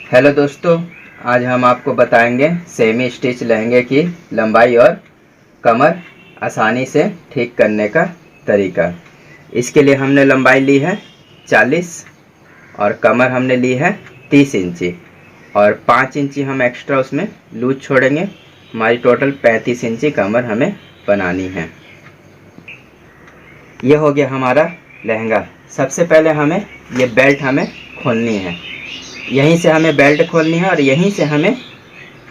Hello दोस्तों, आज हम आपको बताएंगे सेमी स्टिच लहंगे की लंबाई और कमर आसानी से ठीक करने का तरीका। इसके लिए हमने लंबाई ली है 40 और कमर हमने ली है 30 इंची और 5 इंची हम एक्स्ट्रा उसमें लूज छोड़ेंगे। हमारी टोटल 35 इंची कमर हमें बनानी है। ये हो गया हमारा लहंगा। सबसे पहले हमें ये बेल्ट हमें खोलनी है। यहीं से हमें बेल्ट खोलनी है और यहीं से हमें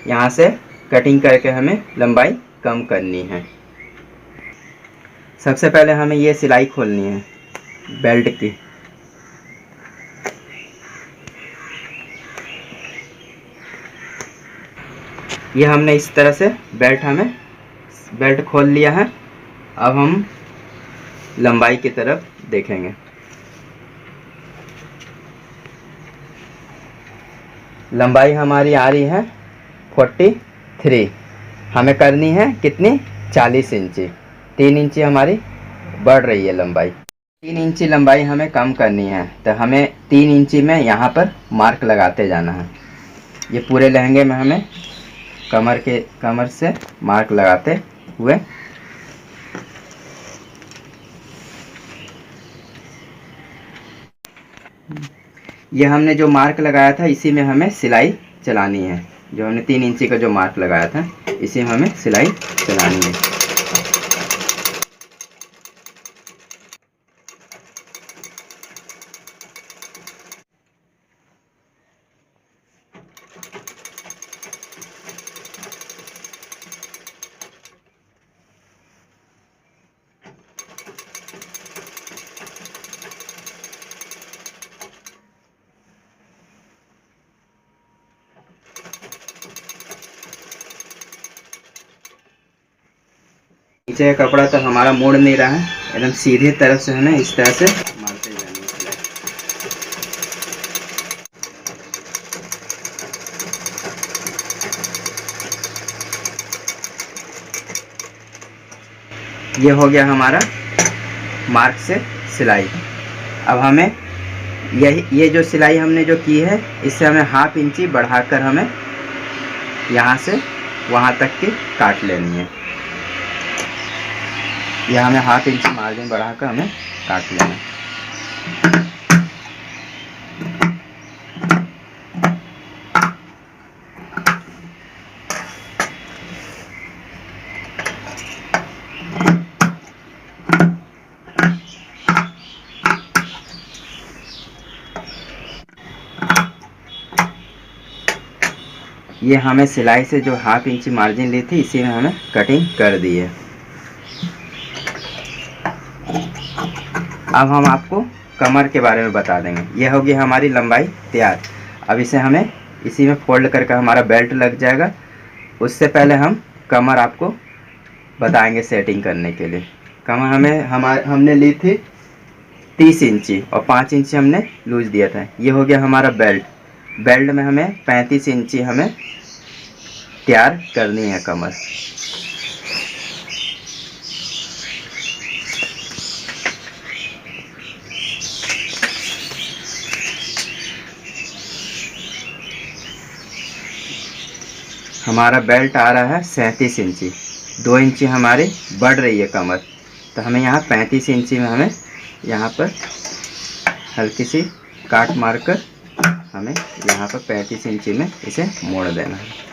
यहाँ से कटिंग करके हमें लंबाई कम करनी है। सबसे पहले हमें ये सिलाई खोलनी है बेल्ट की। ये हमने इस तरह से बेल्ट खोल लिया है। अब हम लंबाई की तरफ देखेंगे। लंबाई हमारी आ रही है 43। हमें करनी है कितनी? 40 इंची। 3 इंची हमारी बढ़ रही है लंबाई। 3 इंची लंबाई हमें कम करनी है, तो हमें 3 इंची में यहाँ पर मार्क लगाते जाना है। ये पूरे लहंगे में हमें कमर से मार्क लगाते हुए ये हमने जो मार्क लगाया था इसी में हमें सिलाई चलानी है। जो हमने 3 इंची का जो मार्क लगाया था इसी में हमें सिलाई चलानी है। नीचे का कपड़ा तो हमारा मोड़ नहीं रहा है, एकदम सीधे तरफ से हमें इस तरह से मारते जाना है। ये हो गया हमारा मार्क से सिलाई। अब हमें ये जो सिलाई हमने जो की है इससे हमें ½ इंची बढ़ाकर हमें यहाँ से वहाँ तक की काट लेनी है। यह हमें ½ इंची मार्जिन बढ़ाकर हमें काट लेना है। ये हमें सिलाई से जो ½ इंची मार्जिन ली थी इसी में हमें कटिंग कर दी है। अब हम आपको कमर के बारे में बता देंगे। यह होगी हमारी लंबाई तैयार। अब इसे हमें इसी में फोल्ड करके हमारा बेल्ट लग जाएगा। उससे पहले हम कमर आपको बताएंगे सेटिंग करने के लिए। कमर हमने ली थी 30 इंची और 5 इंची हमने लूज दिया था। ये हो गया हमारा बेल्ट में हमें 35 इंची हमें तैयार करनी है कमर। हमारा बेल्ट आ रहा है 37 इंची। 2 इंची हमारी बढ़ रही है कमर, तो हमें यहाँ 35 इंची में हमें यहाँ पर हल्की सी काट मारकर हमें यहाँ पर 35 इंची में इसे मोड़ देना है।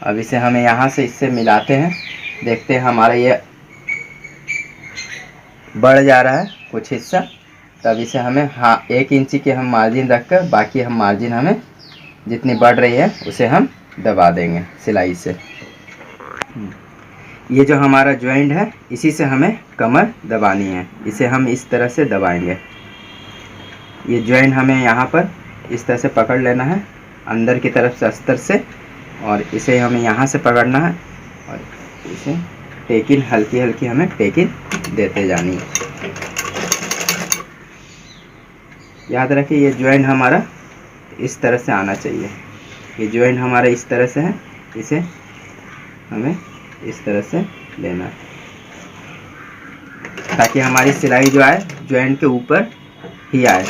अब इसे हमें यहाँ से इससे मिलाते हैं। देखते हैं हमारा ये बढ़ जा रहा है कुछ हिस्सा। तब इसे हमें 1 इंची के हम मार्जिन रखकर बाकी हम मार्जिन हमें जितनी बढ़ रही है उसे हम दबा देंगे सिलाई से। ये जो हमारा जॉइंट है इसी से हमें कमर दबानी है। इसे हम इस तरह से दबाएंगे। ये जॉइंट हमें यहाँ पर इस तरह से पकड़ लेना है अंदर की तरफ से अस्तर से, और इसे हमें यहाँ से पकड़ना है और इसे टेकिन हल्की हल्की हमें टेकिन देते जानी है। याद रखिए ये जॉइंट हमारा इस तरह से आना चाहिए। ये जॉइंट हमारा इस तरह से है, इसे हमें इस तरह से लेना है ताकि हमारी सिलाई जो आए जॉइंट के ऊपर ही आए।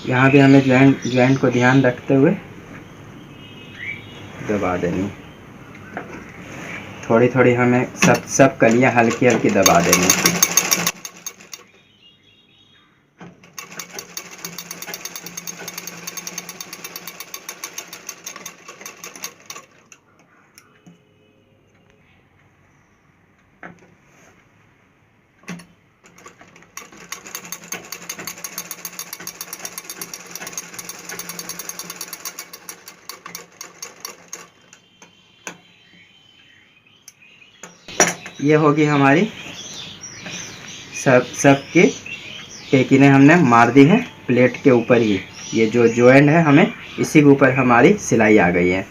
यहाँ भी हमें जॉइंट को ध्यान रखते हुए दबा देनी। थोड़ी थोड़ी हमें सब कलियाँ हल्की हल्की दबा देनी। ये होगी हमारी सब की टेकिने हमने मार दी है प्लेट के ऊपर ही। ये जो जॉइंट है हमें इसी के ऊपर हमारी सिलाई आ गई है।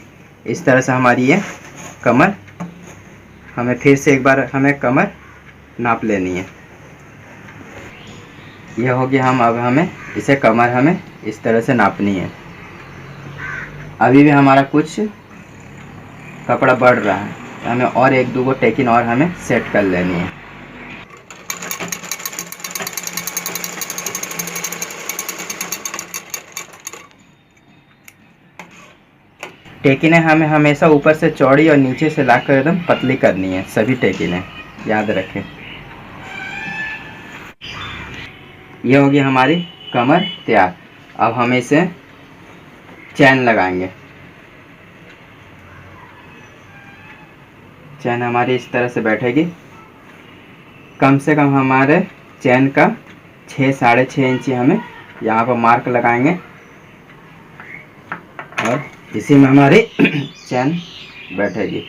इस तरह से हमारी ये कमर, हमें फिर से एक बार हमें कमर नाप लेनी है। ये होगी अब हमें इसे कमर हमें इस तरह से नापनी है। अभी भी हमारा कुछ कपड़ा बढ़ रहा है, हमें और एक दो टेकिन और हमें सेट कर लेनी है। टेकिने हमें हमेशा ऊपर से चौड़ी और नीचे से लाकर एकदम पतली करनी है, सभी टेकिने याद रखें। ये होगी हमारी कमर तैयार। अब हम इसे चैन लगाएंगे। चैन हमारी इस तरह से बैठेगी। कम से कम हमारे चैन का 6-6.5 इंची हमें यहाँ पर मार्क लगाएंगे और इसी में हमारी चैन बैठेगी।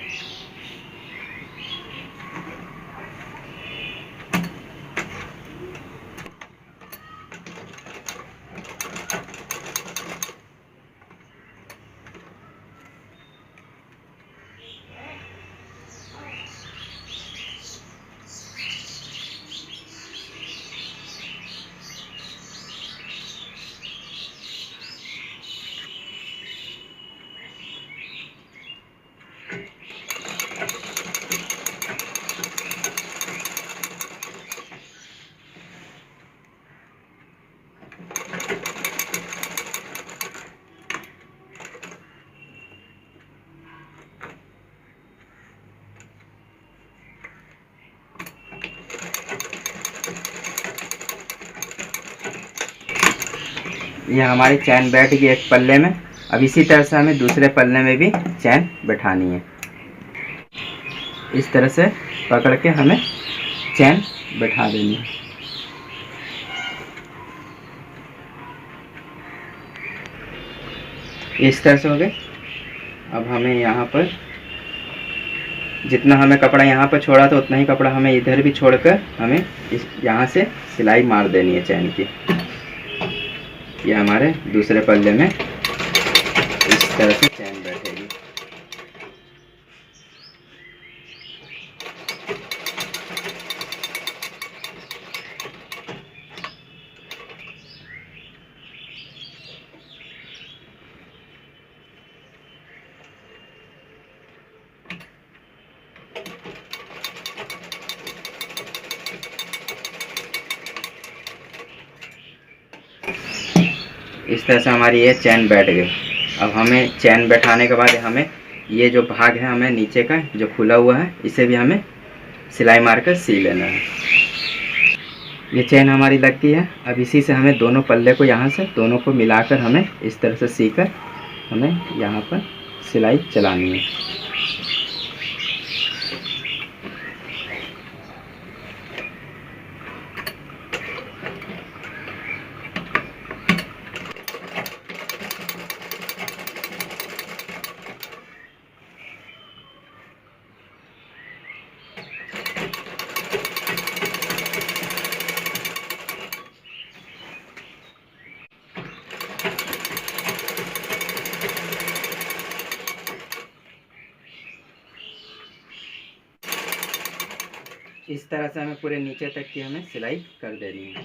ये हमारी चैन बैठ गई एक पल्ले में। अब इसी तरह से हमें दूसरे पल्ले में भी चैन बैठानी है। इस तरह से पकड़ के हमें चैन बैठा देनी है। इस तरह से हो गए। अब हमें यहाँ पर जितना हमें कपड़ा यहाँ पर छोड़ा था उतना ही कपड़ा हमें इधर भी छोड़कर हमें इस यहाँ से सिलाई मार देनी है चैन की। ये हमारे दूसरे पल्ले में इस तरह से चैन बैठेगी। इस तरह से हमारी ये चैन बैठ गई। अब हमें चैन बैठाने के बाद हमें ये जो भाग है हमें नीचे का जो खुला हुआ है इसे भी हमें सिलाई मारकर सी लेना है। ये चैन हमारी लग गई है। अब इसी से हमें दोनों पल्ले को यहाँ से दोनों को मिलाकर हमें इस तरह से सीकर हमें यहाँ पर सिलाई चलानी है। इस तरह से हमें पूरे नीचे तक की हमें सिलाई कर देनी है।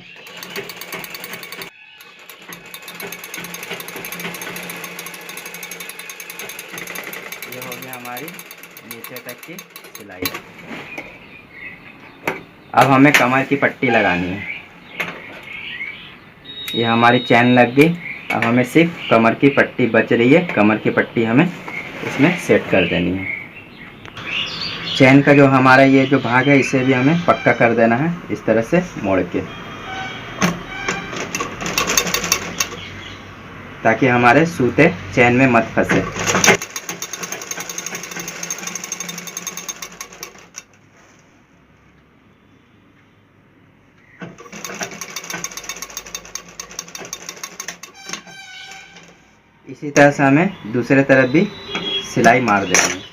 ये हो गया हमारी नीचे तक की सिलाई। अब हमें कमर की पट्टी लगानी है। ये हमारी चैन लग गई। अब हमें सिर्फ कमर की पट्टी बच रही है, कमर की पट्टी हमें इसमें सेट कर देनी है। चैन का जो हमारा ये जो भाग है इसे भी हमें पक्का कर देना है, इस तरह से मोड़ के, ताकि हमारे सूते चैन में मत फंसे। इसी तरह से हमें दूसरे तरफ भी सिलाई मार देनी है।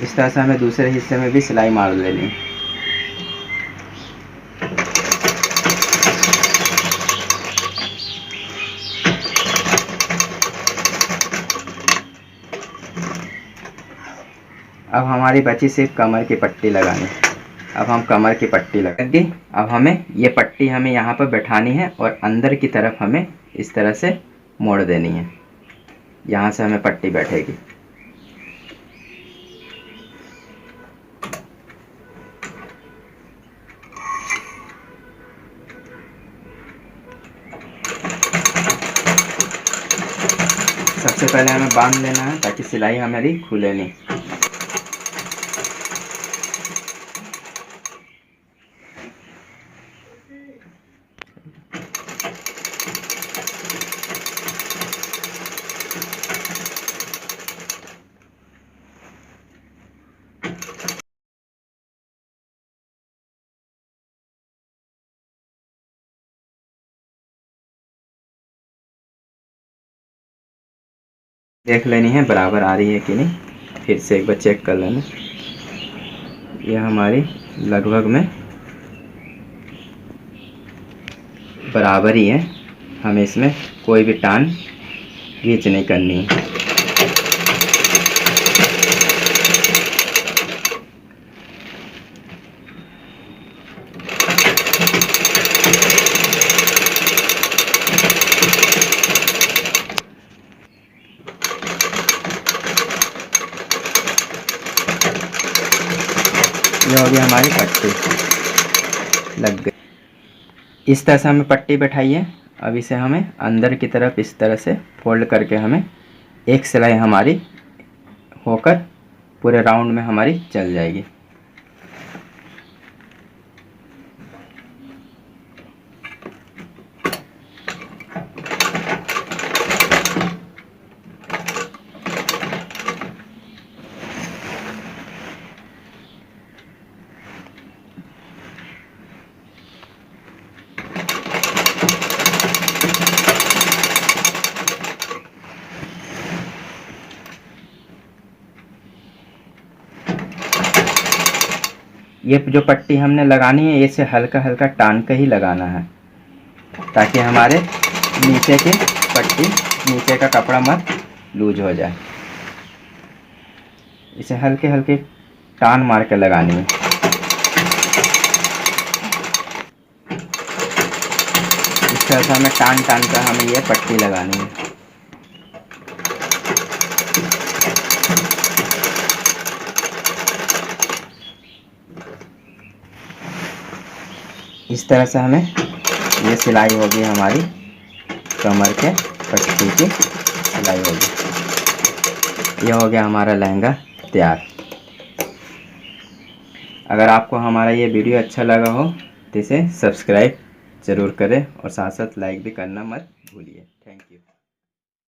इस तरह से हमें दूसरे हिस्से में भी सिलाई मार लेनी है। अब हमारी बची सिर्फ कमर की पट्टी लगानी। अब हम कमर की पट्टी लगा दी। अब हमें ये पट्टी हमें यहाँ पर बैठानी है और अंदर की तरफ हमें इस तरह से मोड़ देनी है। यहाँ से हमें पट्टी बैठेगी। सबसे पहले हमें बांध लेना है ताकि सिलाई हमारी खुले नहीं। देख लेनी है बराबर आ रही है कि नहीं, फिर से एक बार चेक कर लेना। ये हमारी लगभग में बराबर ही है, हमें इसमें कोई भी टान खींच नहीं करनी है। ये हो गई हमारी पट्टी लग गई। इस तरह से हमें पट्टी बैठाई है। अब इसे हमें अंदर की तरफ इस तरह से फोल्ड करके हमें एक सिलाई हमारी होकर पूरे राउंड में हमारी चल जाएगी। ये जो पट्टी हमने लगानी है इसे हल्का हल्का टान कर ही लगाना है, ताकि हमारे नीचे की पट्टी, नीचे का कपड़ा मत लूज हो जाए। इसे हल्के हल्के टान मार के लगानी है। इस तरह से हमें टान टान कर हमें ये पट्टी लगानी है। इस तरह से हमें ये सिलाई होगी, हमारी कमर के पट्टी की सिलाई होगी। ये हो गया हमारा लहंगा तैयार। अगर आपको हमारा ये वीडियो अच्छा लगा हो तो इसे सब्सक्राइब ज़रूर करें और साथ साथ लाइक भी करना मत भूलिए। Thank you.